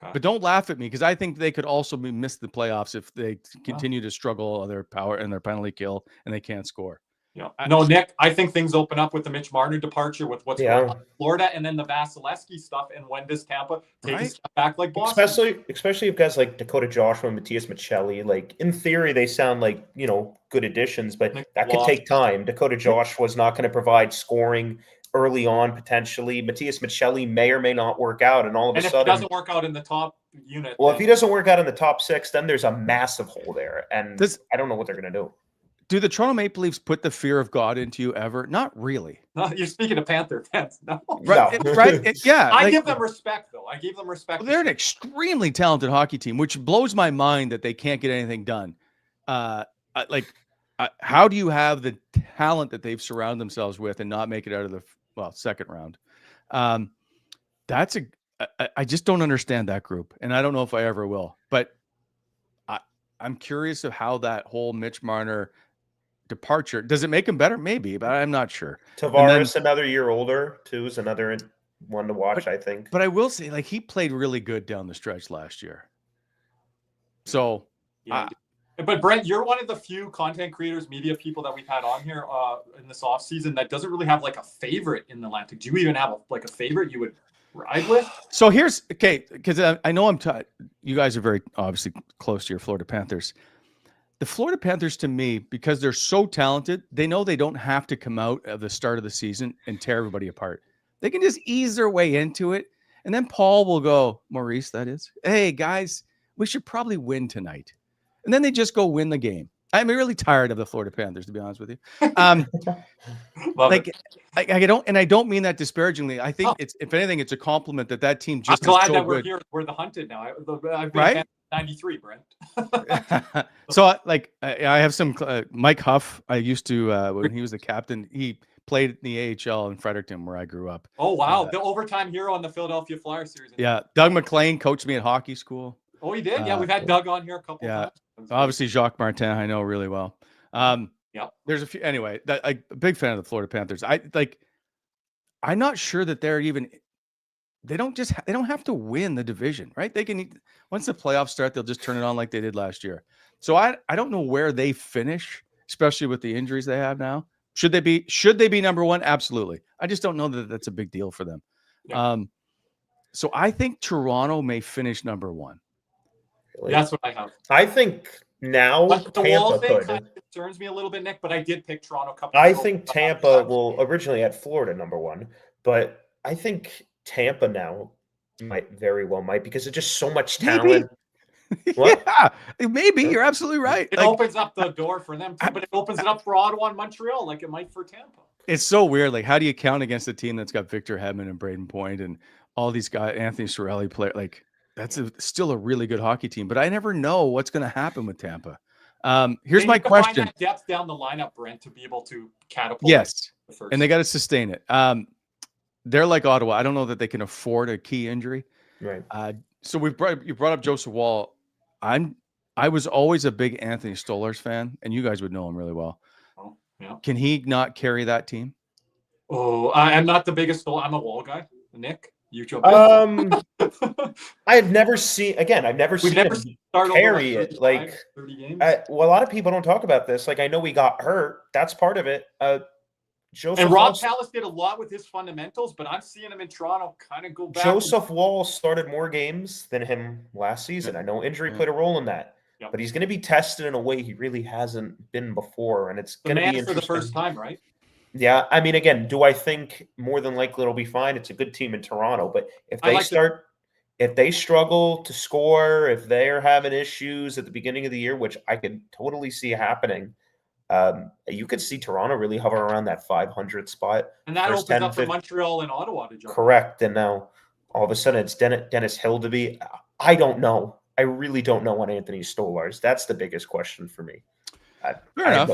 Okay. But don't laugh at me because I think they could also miss the playoffs if they continue to struggle on their power and their penalty kill and they can't score. Yeah. No, Nick, I think things open up with the Mitch Marner departure with what's going on in Florida and then the Vasilevsky stuff. And when does Tampa take a step back like Boston? Especially if guys like Dakota Joshua and Matthias Michelli, in theory, they sound like, good additions, but that could take time. Dakota Joshua was not going to provide scoring early on, potentially. Matthias Michelli may or may not work out. And all of a sudden, if he doesn't work out in the top unit. Well, if he doesn't work out in the top 6, then there's a massive hole there. And I don't know what they're going to do. do the Toronto Maple Leafs put the fear of God into you ever? Not really. No, you're speaking of Panther fans. No. Right? No. Yeah. I give them respect, though. I gave them respect. Well, they're an extremely talented hockey team, which blows my mind that they can't get anything done. How do you have the talent that they've surrounded themselves with and not make it out of the second round? I just don't understand that group, and I don't know if I ever will. But I'm curious of how that whole Mitch Marner departure, does it make him better? Maybe, but I'm not sure. Tavares, another year older, too, is another one to watch, I think. But I will say, like, he played really good down the stretch last year. So, yeah. But Brent, you're one of the few content creators, media people that we've had on here in this off season that doesn't really have like a favorite in the Atlantic. Do you even have a favorite you would ride with? So here's because I know you guys are very obviously close to your Florida Panthers. The Florida Panthers, to me, because they're so talented, they know they don't have to come out at the start of the season and tear everybody apart. They can just ease their way into it. And then Paul will go, Maurice, that is, hey, guys, we should probably win tonight. And then they just go win the game. I'm really tired of the Florida Panthers, to be honest with you. I don't mean that disparagingly. I think if anything, it's a compliment that team just I'm glad is so that we're good. here. We're the hunted now. I've been Right? 93, Brent. So I have some Mike Huff. I used to when he was the captain, he played in the AHL in Fredericton where I grew up. Oh wow, the overtime hero on the Philadelphia Flyers series. Yeah, Doug McLean coached me at hockey school. Oh, he did. Yeah, we've had Doug on here a couple times. Obviously Jacques Martin, I know really well. There's a few anyway. I'm a big fan of the Florida Panthers. I'm not sure that they're even. They don't have to win the division, right? They can, once the playoffs start, they'll just turn it on like they did last year. So I don't know where they finish, especially with the injuries they have now. Should they be number one? Absolutely. I just don't know that that's a big deal for them. Yeah. So I think Toronto may finish number one. Really? That's what I have. I think now but the Tampa wall thing could. kind of concerns me a little bit, Nick, but I did pick Toronto. I think Tampa will originally at Florida number one, but I think Tampa now might because there's just so much talent. What? Yeah, maybe you're absolutely right. It opens up the door for them too, but it opens it up for Ottawa and Montreal like it might for Tampa. It's so weird. Like, how do you count against a team that's got Victor Hedman and Braden Point and all these guys, Anthony Cirelli play? Like, that's still a really good hockey team, but I never know what's going to happen with Tampa. Here's my question: find that depth down the lineup, Brent, to be able to catapult. Yes, and they got to sustain it. They're like Ottawa. I don't know that they can afford a key injury. Right. So you brought up Joseph Wall. I was always a big Anthony Stolarz fan, and you guys would know him really well. Oh, yeah. Can he not carry that team? Oh, I'm not the biggest Stolarz. I'm a Wall guy. Nick, you jump in. I've never seen him carry it. Like, 30 games. A lot of people don't talk about this. Like, I know he got hurt. That's part of it. Rob Tallis did a lot with his fundamentals, but I'm seeing him in Toronto kind of go back. Joseph Wall started more games than him last season. I know injury played a role in that, but he's going to be tested in a way he really hasn't been before, and it's going to be interesting. For the first time, right? Yeah, I mean, again, do I think more than likely it'll be fine? It's a good team in Toronto, but if they struggle to score, if they're having issues at the beginning of the year, which I could totally see happening. You could see Toronto really hover around that 500 spot. And that opens up for Montreal and Ottawa to jump. Correct. And now all of a sudden it's Dennis Hildeby. I don't know. I really don't know on Anthony Stolarz. That's the biggest question for me. Fair enough.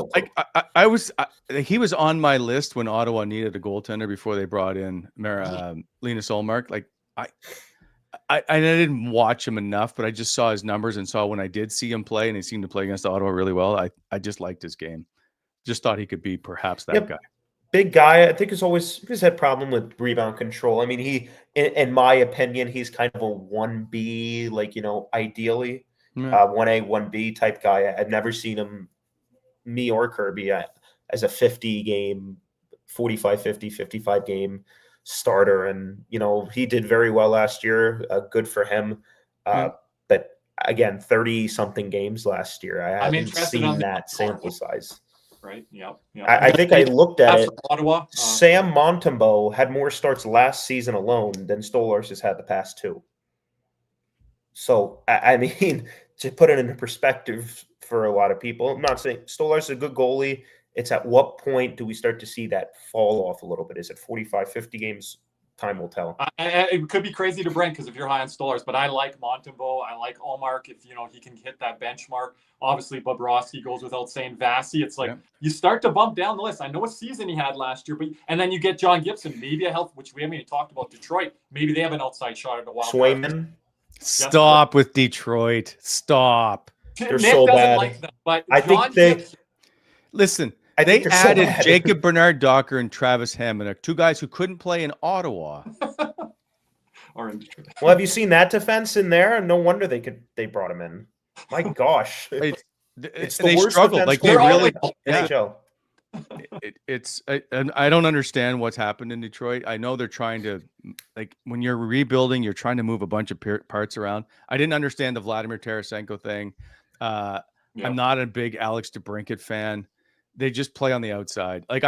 He was on my list when Ottawa needed a goaltender before they brought in Linus Ullmark. Like I didn't watch him enough, but I just saw his numbers and saw when I did see him play, and he seemed to play against Ottawa really well. I just liked his game. Just thought he could be perhaps that guy. Big guy. I think he's had problem with rebound control. I mean, he, in my opinion, he's kind of a 1B, like, ideally 1A, 1B type guy. I've never seen him, me or Kirby, as a 50 game, 45, 50, 55 game starter, and he did very well last year. Good for him. But again, 30 something games last year. I haven't seen that sample size. Right. Yeah. I think I looked at it. Ottawa. Sam Montembeault had more starts last season alone than Stolarz has had the past two. So I mean, to put it into perspective for a lot of people. I'm not saying Stolar's a good goalie. It's at what point do we start to see that fall off a little bit? Is it 45, 50 games? Time will tell. It could be crazy to Brent because if you're high on Stolars, but I like Montembeault. I like Allmark if he can hit that benchmark. Obviously, Bobrovsky goes without saying. Vasi, it's like you start to bump down the list. I know what season he had last year, and then you get John Gibson, maybe a health, which we haven't even talked about. Detroit, maybe they have an outside shot at a wild Swayman. Stop with Detroit. Stop. They're Nick so doesn't bad. like that, but I think Gibson, listen. I They think they're so added bad. Jacob Bernard-Docker and Travis Hammond, two guys who couldn't play in Ottawa. or in Detroit. Well, have you seen that defense in there? No wonder they brought him in. My gosh, it's the They worst struggled. defense Like they corps in really. the Yeah. NHL. I don't understand what's happened in Detroit. I know they're trying to, like, when you're rebuilding, you're trying to move a bunch of parts around. I didn't understand the Vladimir Tarasenko thing. I'm not a big Alex DeBrincat fan. They just play on the outside. Like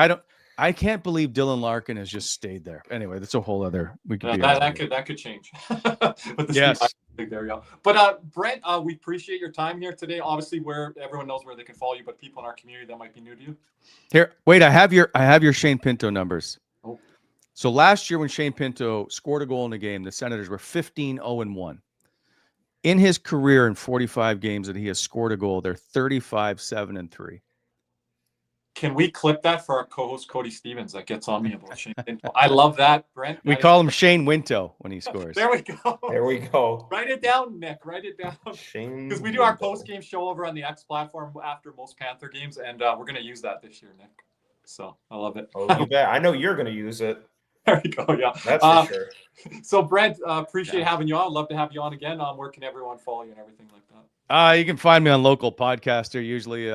I can't believe Dylan Larkin has just stayed there. Anyway, that's a whole other. We could that could change. But yes. There we go. But Brent, we appreciate your time here today. Obviously, where everyone knows where they can follow you, but people in our community that might be new to you. Here, wait. I have your Shane Pinto numbers. Oh. So last year when Shane Pinto scored a goal in a game, the Senators were 15-0-1. In his career, in 45 games that he has scored a goal, they're 35-7-3. Can we clip that for our co-host Cody Stevens? That gets on me about Shane Pinto. I love that, Brent. We call him Shane Winto when he scores. There we go. There we go. Write it down, Nick. Write it down. Shane, because we do our post-game show over on the X platform after most Panther games, and we're going to use that this year, Nick. So I love it. Oh, you bet. I know you're going to use it. There we go. Yeah, that's for sure. So Brent, appreciate having you on. Love to have you on again. Where can everyone follow you and everything like that? You can find me on Local Podcaster, usually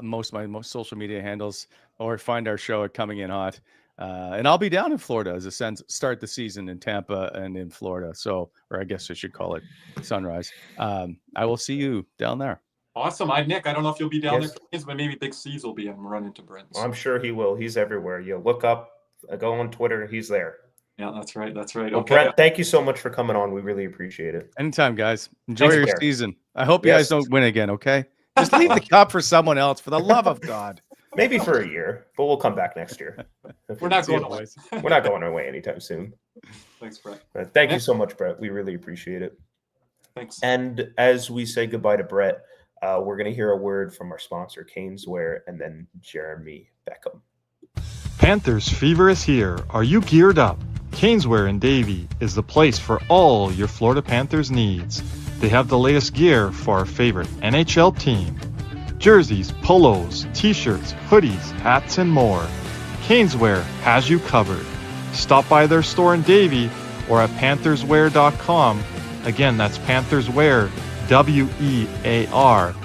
most social media handles, or find our show at Coming In Hot. And I'll be down in Florida as the Sens start the season in Tampa and in Florida. So, or I guess I should call it Sunrise. I will see you down there. Awesome. Nick, I don't know if you'll be down there for games, but maybe Big C's will be and run into Brent. I'm sure he will. He's everywhere. You look up, go on Twitter, he's there. Yeah, that's right. That's right. Well, Okay. Brent, thank you so much for coming on. We really appreciate it. Anytime, guys. Enjoy your season. I hope you guys don't win again, okay? Just leave the cup for someone else, for the love of God. Maybe for a year, but we'll come back next year. We're not going away. We're not going away anytime soon. Thanks, Brett. Thank you so much, Brett. We really appreciate it. Thanks. And as we say goodbye to Brett, we're going to hear a word from our sponsor, Caneswear, and then Jeremy Beckham. Panthers fever is here. Are you geared up? Caneswear in Davie is the place for all your Florida Panthers needs. They have the latest gear for our favorite NHL team. Jerseys, polos, t-shirts, hoodies, hats, and more. Caneswear has you covered. Stop by their store in Davie or at pantherswear.com. Again, that's pantherswear, WEAR.com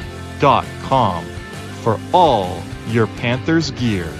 for all your Panthers gear.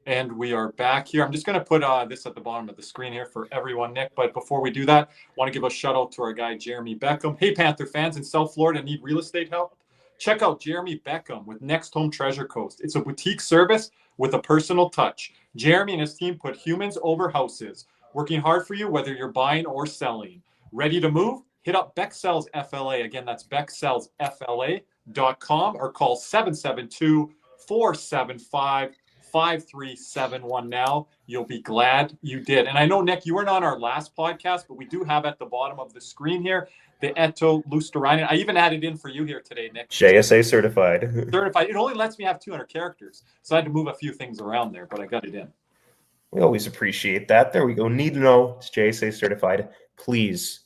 And we are back here. I'm just going to put this at the bottom of the screen here for everyone, Nick. But before we do that, I want to give a shout out to our guy, Jeremy Beckham. Hey, Panther fans in South Florida need real estate help? Check out Jeremy Beckham with Next Home Treasure Coast. It's a boutique service with a personal touch. Jeremy and his team put humans over houses, working hard for you, whether you're buying or selling. Ready to move? Hit up Beck Sells FLA. Again, that's BeckSellsFLA.com or call 772-475-5371 now. You'll be glad you did. And I know, Nick, you weren't on our last podcast, but we do have at the bottom of the screen here the Eto Luosterainen. I even added in for you here today, Nick. JSA certified. Certified. It only lets me have 200 characters, so I had to move a few things around there, but I got it in. We always appreciate that. There we go. Need to know it's JSA certified. Please,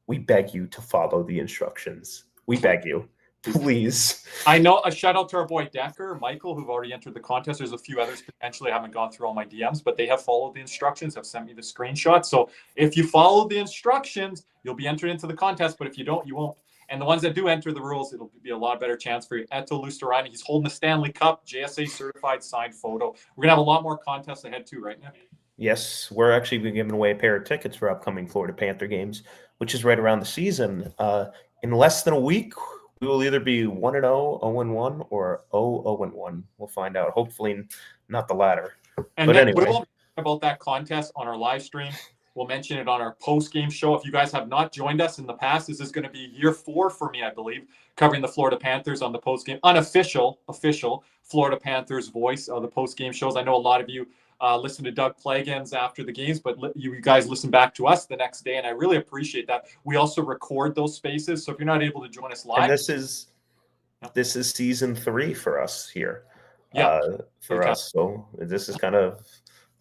we beg you to follow the instructions. We beg you. Please. I know a shout out to our boy Decker, Michael, who've already entered the contest. There's a few others potentially. I haven't gone through all my DMs, but they have followed the instructions, have sent me the screenshot. So if you follow the instructions, you'll be entered into the contest. But if you don't, you won't. And the ones that do enter the rules, it'll be a lot better chance for you. Eto Luosterainen, he's holding the Stanley Cup, JSA certified signed photo. We're going to have a lot more contests ahead too, right now. Yes, we're actually giving away a pair of tickets for upcoming Florida Panther games, which is right around the season. In less than a week, we will either be 1-0, 0-1, or 0-0-1. We'll find out. Hopefully not the latter. And but then anyway. we'll talk about that contest on our live stream. We'll mention it on our post-game show. If you guys have not joined us in the past, this is going to be year 4 for me, I believe, covering the Florida Panthers on the post-game, official Florida Panthers voice of the post-game shows. I know a lot of you listen to Doug Plagans after the games, but you guys listen back to us the next day, and I really appreciate that. We also record those spaces, so if you're not able to join us live, and this is season 3 for us here. For us, so this is kind of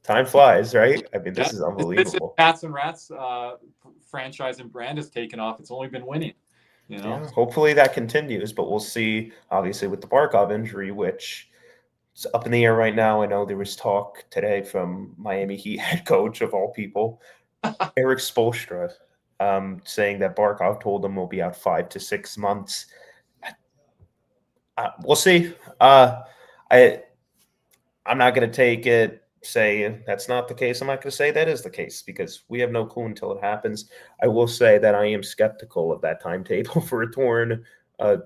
time flies, right? I mean, this is unbelievable. Cats and Rats franchise and brand has taken off. It's only been winning. Yeah, hopefully that continues, but we'll see. Obviously, with the Barkov injury, which is up in the air right now. I know there was talk today from Miami Heat head coach of all people, Eric Spoelstra, saying that Barkov told him we'll be out 5 to 6 months. We'll see. I'm not going to say that's not the case. I'm not going to say that is the case because we have no clue until it happens. I will say that I am skeptical of that timetable for a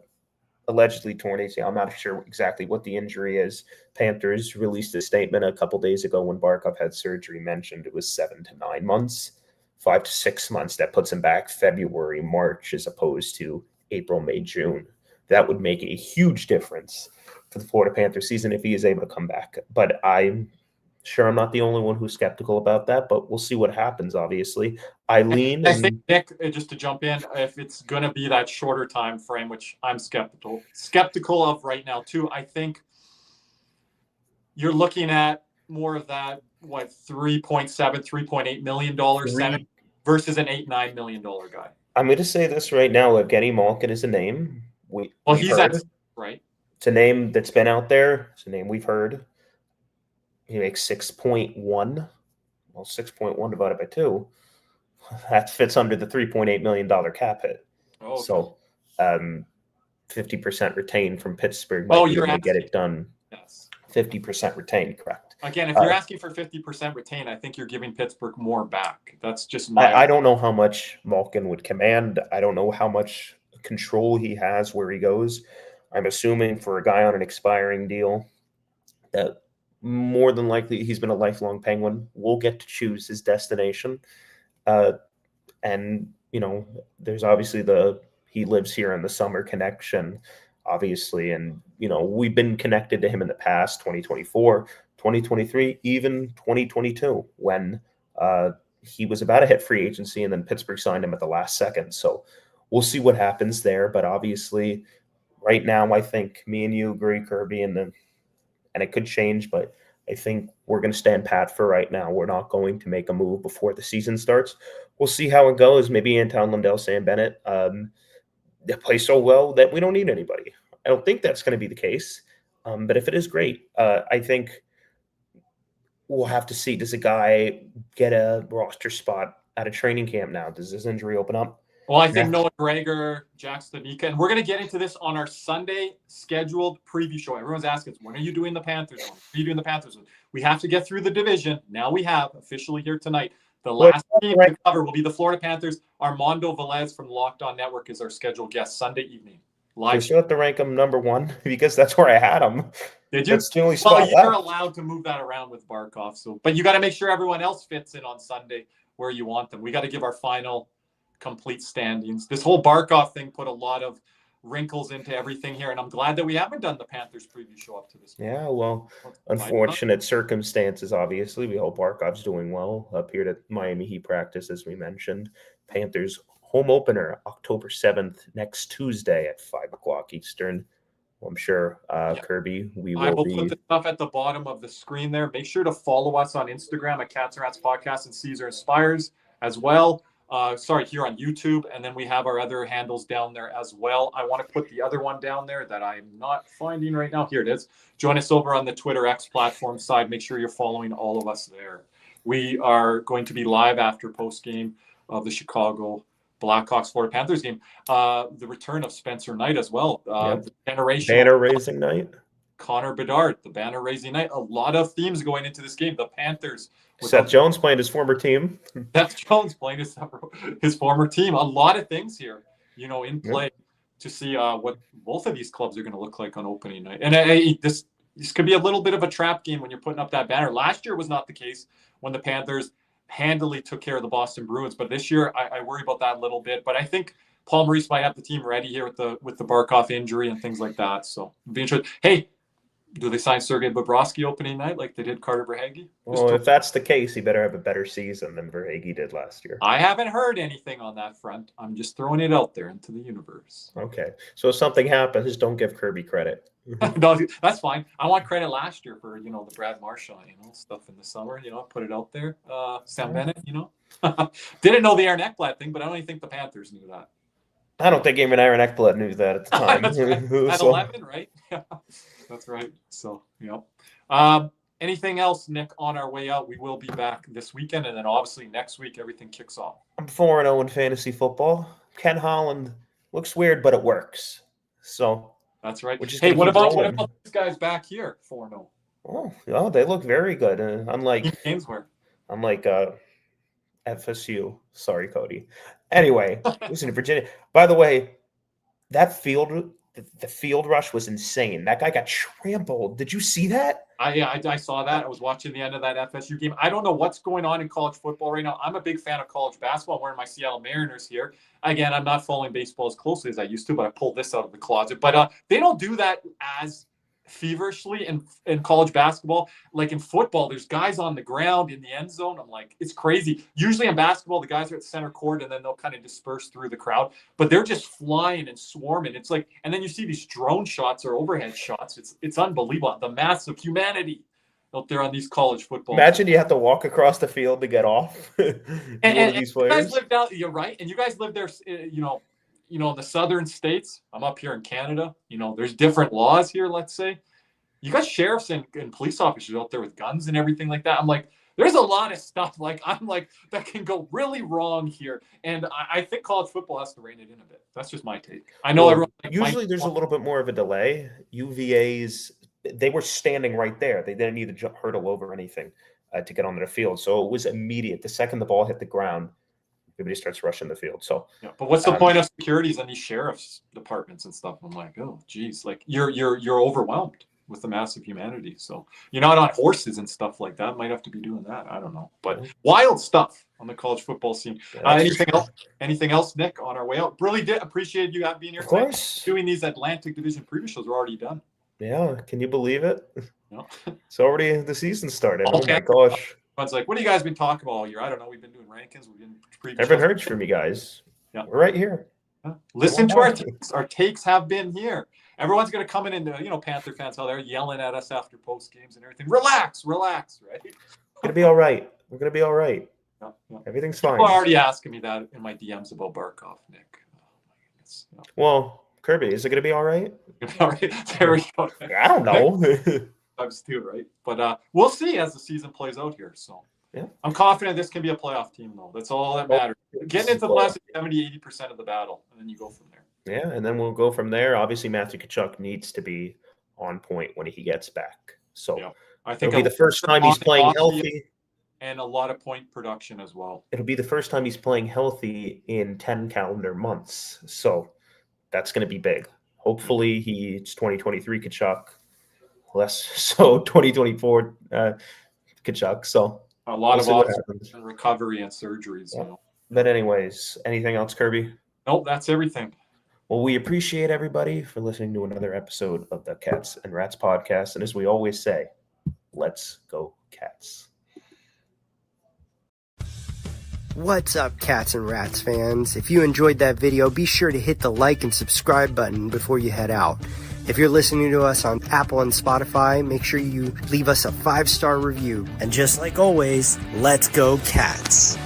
allegedly torn ACL. I'm not sure exactly what the injury is. Panthers released a statement a couple days ago when Barkov had surgery, mentioned it was 7 to 9 months, 5 to 6 months. That puts him back February, March, as opposed to April, May, June. That would make a huge difference for the Florida Panthers season if he is able to come back. But I'm sure I'm not the only one who's skeptical about that, but we'll see what happens, obviously. I think, Nick, just to jump in, if it's going to be that shorter time frame, which I'm skeptical of right now too, I think you're looking at more of that, $3.7, $3.8 million center versus an $8-9 million guy. I'm going to say this right now. Evgeny Malkin is a name. He's heard, right? It's a name that's been out there. It's a name we've heard. He makes 6.1. Well, 6.1 divided by 2. That fits under the $3.8 million cap hit. Oh, okay. So 50% retained from Pittsburgh. You're going to get it done. Yes. 50% retained, correct. Again, if you're asking for 50% retained, I think you're giving Pittsburgh more back. That's just my... I don't know how much Malkin would command. I don't know how much control he has where he goes. I'm assuming for a guy on an expiring deal that more than likely he's been a lifelong Penguin, will get to choose his destination. And, there's obviously he lives here in the summer connection, obviously. And, we've been connected to him in the past, 2024, 2023, even 2022, when he was about to hit free agency and then Pittsburgh signed him at the last second. So we'll see what happens there. But obviously right now, I think me and you agree, Kirby, and it could change, but I think we're going to stand pat for right now. We're not going to make a move before the season starts. We'll see how it goes. Maybe Anton Lundell, Sam Bennett, they play so well that we don't need anybody. I don't think that's going to be the case. But if it is, great. I think we'll have to see. Does a guy get a roster spot at a training camp now? Does this injury open up? Well, I think Noah Gregor, Jack Stanika, and we're going to get into this on our Sunday scheduled preview show. Everyone's asking, when are you doing the Panthers? When are you doing the Panthers? We have to get through the division. Now we have officially here tonight. The last team to cover will be the Florida Panthers. Armando Velez from Locked On Network is our scheduled guest Sunday evening. Live. You still have to rank him number 1 because that's where I had him. Did you? That's the only spot left. You're allowed to move that around with Barkov. But you got to make sure everyone else fits in on Sunday where you want them. We got to give our final complete standings. This whole Barkov thing put a lot of wrinkles into everything here, and I'm glad that we haven't done the Panthers preview show up to this point. Yeah, well, unfortunate circumstances, obviously. We hope Barkov's doing well. Appeared at Miami Heat practice, as we mentioned. Panthers home opener, October 7th, next Tuesday at 5 o'clock Eastern. Well, I'm sure, Kirby, I will put the stuff at the bottom of the screen there. Make sure to follow us on Instagram at Cats and Rats Podcast and Caesar Inspires as well. Here on YouTube, and then we have our other handles down there as well. I want to put the other one down there that I'm not finding right now. Here it is. Join us over on the Twitter X platform side. Make sure you're following all of us there. We are going to be live after post-game of the Chicago Blackhawks Florida Panthers game. The return of Spencer Knight as well. The banner-raising night. Connor Bedard, the banner-raising night. A lot of themes going into this game. The Panthers. Seth Jones playing his former team. Seth Jones playing his former team. A lot of things here, in play to see what both of these clubs are going to look like on opening night. And this could be a little bit of a trap game when you're putting up that banner. Last year was not the case when the Panthers handily took care of the Boston Bruins. But this year, I worry about that a little bit. But I think Paul Maurice might have the team ready here with the Barkov injury and things like that. So it'll be interesting. Hey, do they sign Sergei Bobrovsky opening night like they did Carter Verhaeghe? Well, if that's the case, he better have a better season than Verhaeghe did last year. I haven't heard anything on that front. I'm just throwing it out there into the universe. Okay. So if something happens, don't give Kirby credit. No, that's fine. I want credit last year for, the Brad Marchand, stuff in the summer, put it out there. Sam Bennett, didn't know the Aaron Ekblad thing, but I don't even think the Panthers knew that. I don't think even Aaron Ekblad knew that at the time. That's right. At 11, right? Yeah, that's right. So, anything else, Nick, on our way out? We will be back this weekend, and then obviously next week everything kicks off. I'm 4-0 in fantasy football. Ken Holland looks weird, but it works. So that's right. Hey, what about these guys back here? 4-0. Oh, they look very good. Unlike FSU. Sorry, Cody. Anyway, it was in Virginia. By the way, that the field rush was insane. That guy got trampled. Did you see that? I saw that. I was watching the end of that FSU game. I don't know what's going on in college football right now. I'm a big fan of college basketball. I'm wearing my Seattle Mariners here. Again, I'm not following baseball as closely as I used to, but I pulled this out of the closet. But they don't do that as feverishly in college basketball. Like in football, there's guys on the ground in the end zone. I'm like, it's crazy. Usually in basketball, the guys are at center court and then they'll kind of disperse through the crowd, but they're just flying and swarming. It's like, and then you see these drone shots or overhead shots. It's unbelievable. The mass of humanity out there on these college football. Imagine you have to walk across the field to get off. and these players. You guys lived out, you're right. And you guys live there, in the southern states. I'm up here in Canada. There's different laws here, let's say. You got sheriffs and police officers out there with guns and everything like that. I'm like, there's a lot of stuff that can go really wrong here. And I think college football has to rein it in a bit. That's just my take. I know everyone. Usually there's a little bit more of a delay. UVA's, they were standing right there. They didn't need to hurdle over anything to get onto the field. So it was immediate. The second the ball hit the ground, everybody starts rushing the field. So, yeah, but what's the point of securities on these sheriff's departments and stuff? I'm like, oh, geez, like you're overwhelmed with the massive humanity. So you're not on horses and stuff like that. Might have to be doing that. I don't know, but wild stuff on the college football scene. Anything else, Nick, on our way out? Really did appreciate you being here. Of course. Doing these Atlantic Division preview shows are already done. Yeah. Can you believe it? No. It's already the season started. Okay. Oh my gosh. Everyone's like, what have you guys been talking about all year? I don't know. We've been doing rankings. We've been preview Haven't heard from you guys. Yeah. We're right here. Yeah. Listen to our takes. Our takes have been here. Everyone's going to come in and, Panther fans out there yelling at us after post games and everything. Relax, right? We're going to be all right. We're going to be all right. Yeah, yeah. Everything's fine. People are already asking me that in my DMs about Barkov, Nick. Oh, my goodness. Yeah. Well, Kirby, is it going to be all right? All right. There we go. I don't know. I'm still right. But we'll see as the season plays out here. So yeah, I'm confident this can be a playoff team, though. That's all that matters. Getting into the last 70-80% of the battle, and then you go from there. Yeah, and then we'll go from there. Obviously, Matthew Tkachuk needs to be on point when he gets back. So yeah. I think it'll be the first time he's playing healthy. And a lot of point production as well. It'll be the first time he's playing healthy in 10 calendar months. So that's going to be big. Hopefully, it's 2023 Tkachuk, less so 2024 Tkachuk. So a lot of and recovery and surgeries. Yeah. But anyways, anything else, Kirby? Nope, that's everything. Well, we appreciate everybody for listening to another episode of the Cats and Rats podcast. And as we always say, let's go Cats. What's up, Cats and Rats fans? If you enjoyed that video, be sure to hit the like and subscribe button before you head out. If you're listening to us on Apple and Spotify, make sure you leave us a 5-star review. And just like always, let's go Cats.